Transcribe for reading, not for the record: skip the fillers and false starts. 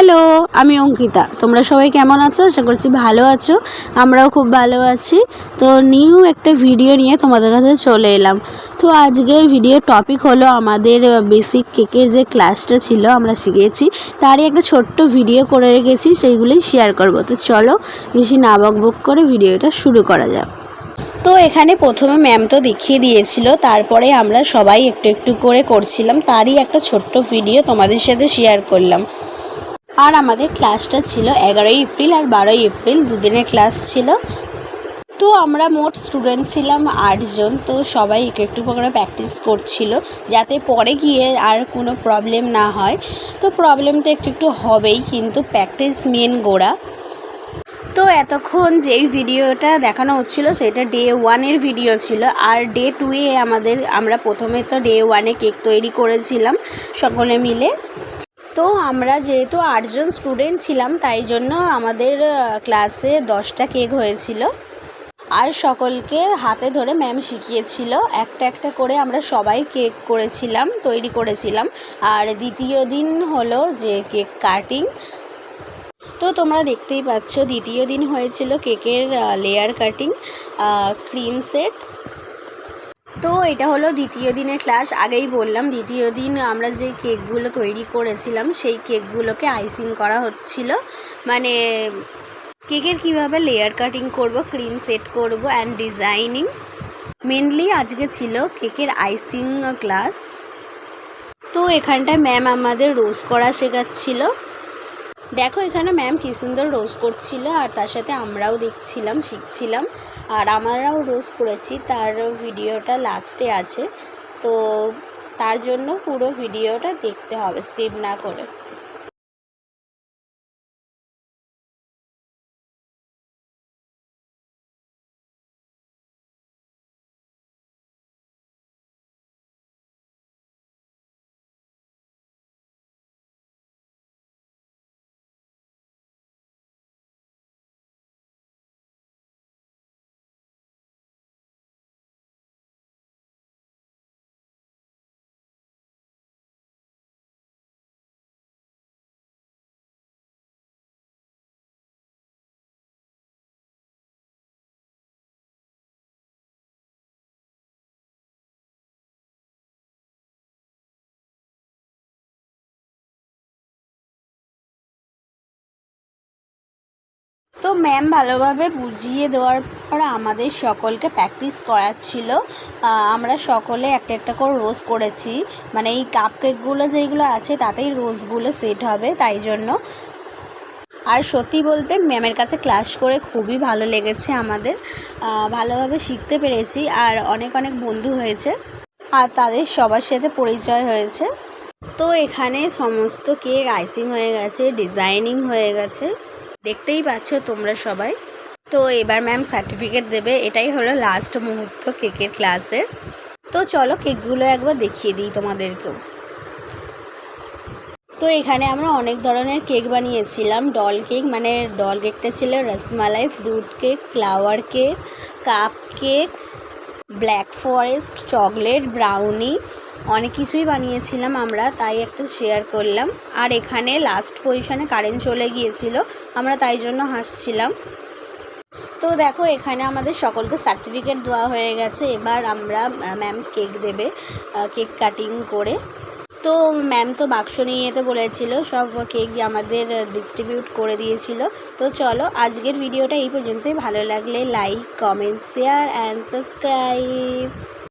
Hello, আমি অঙ্কিতা। তোমরা সবাই কেমন আছো? আশা করছি ভালো আছো। আমরাও খুব ভালো আছি। তো নিউ একটা ভিডিও নিয়ে তোমাদের কাছে চলে এলাম। তো আজকের ভিডিওর টপিক হলো আমাদের বেসিক কেকের যে ক্লাসটা ছিল আমরা শিখেছি, তারই একটা ছোট্ট ভিডিও করে রেখেছি, সেইগুলোই শেয়ার করব। তো চলো বেশি না বকবক করে ভিডিওটা শুরু করা যাক। তো এখানে প্রথমে ম্যাম তো দেখিয়ে দিয়েছিল, তারপরে আমরা সবাই একটু একটু করে করছিলাম, তারই একটা ছোট্ট ভিডিও তোমাদের সাথে শেয়ার করলাম। আর আমাদের ক্লাসটা ছিল 11ই এপ্রিল আর 12ই এপ্রিল, দুদিনের ক্লাস ছিল। তো আমরা মোট স্টুডেন্ট ছিলাম 8 জন। তো সবাই একটু একটু করে প্র্যাকটিস করছিল, যাতে পরে গিয়ে আর কোনো প্রবলেম না হয়। তো প্রবলেম তো একটু একটু হবেই, কিন্তু প্র্যাকটিস মেন গোড়া। তো এতক্ষণ যেই ভিডিওটা দেখানো হচ্ছিলো সেটা ডে 1-এর ভিডিও ছিল। আর ডে 2-এ আমরা প্রথমে তো ডে 1-এ কেক তৈরি করেছিলাম সকলে মিলে। তো আমরা যেহেতু 8 জন স্টুডেন্ট ছিলাম, তাই জন্য আমাদের ক্লাসে 10টা কেক হয়েছিল। আর সকলকে হাতে ধরে ম্যাম শিখিয়েছিল, একটা একটা করে আমরা সবাই কেক করেছিলাম, তৈরি করেছিলাম। আর দ্বিতীয় দিন হলো যে কেক কাটিং। তো তোমরা দেখতেই পাচ্ছ, দ্বিতীয় দিন হয়েছিল কেকের লেয়ার কাটিং, ক্রিম সেট। তো এটা হলো দ্বিতীয় দিনের ক্লাস। আগেই বললাম, দ্বিতীয় দিন আমরা যে কেকগুলো তৈরি করেছিলাম সেই কেকগুলোকে আইসিং করা হচ্ছিল, মানে কেকের কিভাবে লেয়ার কাটিং করব, ক্রিম সেট করব অ্যান্ড ডিজাইনিং। মেনলি আজকে ছিল কেকের আইসিং ক্লাস। তো এখানটায় ম্যাম আমাদের রোজ করা শেখাচ্ছিল। দেখো এখানে ম্যাম কী সুন্দর রোজ করছিল, আর তার সাথে আমরাও দেখছিলাম, শিখছিলাম। আর আমরাও রোজ করেছি, তার ভিডিওটা লাস্টে আছে। তো তার জন্য পুরো ভিডিওটা দেখতে হবে স্কিপ না করে। তো ম্যাম ভালোভাবে বুঝিয়ে দেওয়ার পর আমাদের সকলকে প্র্যাকটিস করাচ্ছিল। আমরা সকলে একটা একটা করে রোজ করেছি, মানে এই কাপ কেকগুলো যেইগুলো আছে তাতেই রোজগুলো সেট হবে, তাই জন্য। আর সত্যি বলতে ম্যামের কাছে ক্লাস করে খুবই ভালো লেগেছে আমাদের, ভালোভাবে শিখতে পেরেছি। আর অনেক অনেক বন্ধু হয়েছে, আর তাদের সবার সাথে পরিচয় হয়েছে। তো এখানে সমস্ত কেক আইসিং হয়ে গেছে, ডিজাইনিং হয়ে গেছে, দেখতেই পাচ্ছ তোমরা সবাই। তো এবার ম্যাম সার্টিফিকেট দেবে, এটাই হলো লাস্ট মুহূর্ত কেকের ক্লাসের। তো চলো কেকগুলো একবার দেখিয়ে দিই তোমাদেরকেও। তো এখানে আমরা অনেক ধরনের কেক বানিয়েছিলাম। ডল কেক, মানে ডল কেকটা ছিল rasmalai, fruit cake, flower cake, cup cake, black forest, chocolate, brownie, অনেক কিছুই বানিয়েছিলাম আমরা, তাই একটা শেয়ার করলাম। আর এখানে লাস্ট পজিশনে কারেন্ট চলে গিয়েছিল, আমরা তাই জন্য হাসছিলাম। তো দেখো এখানে আমাদের সকলকে সার্টিফিকেট দেওয়া হয়ে গেছে। এবার আমরা ম্যাম কেক দেবে, কেক কাটিং করে। তো ম্যাম তো বাক্স নিয়ে যেতে বলেছিল, সব কেক আমাদের ডিস্ট্রিবিউট করে দিয়েছিল। তো চলো আজকের ভিডিওটা এই পর্যন্তই। ভালো লাগলে like, comment, share and subscribe.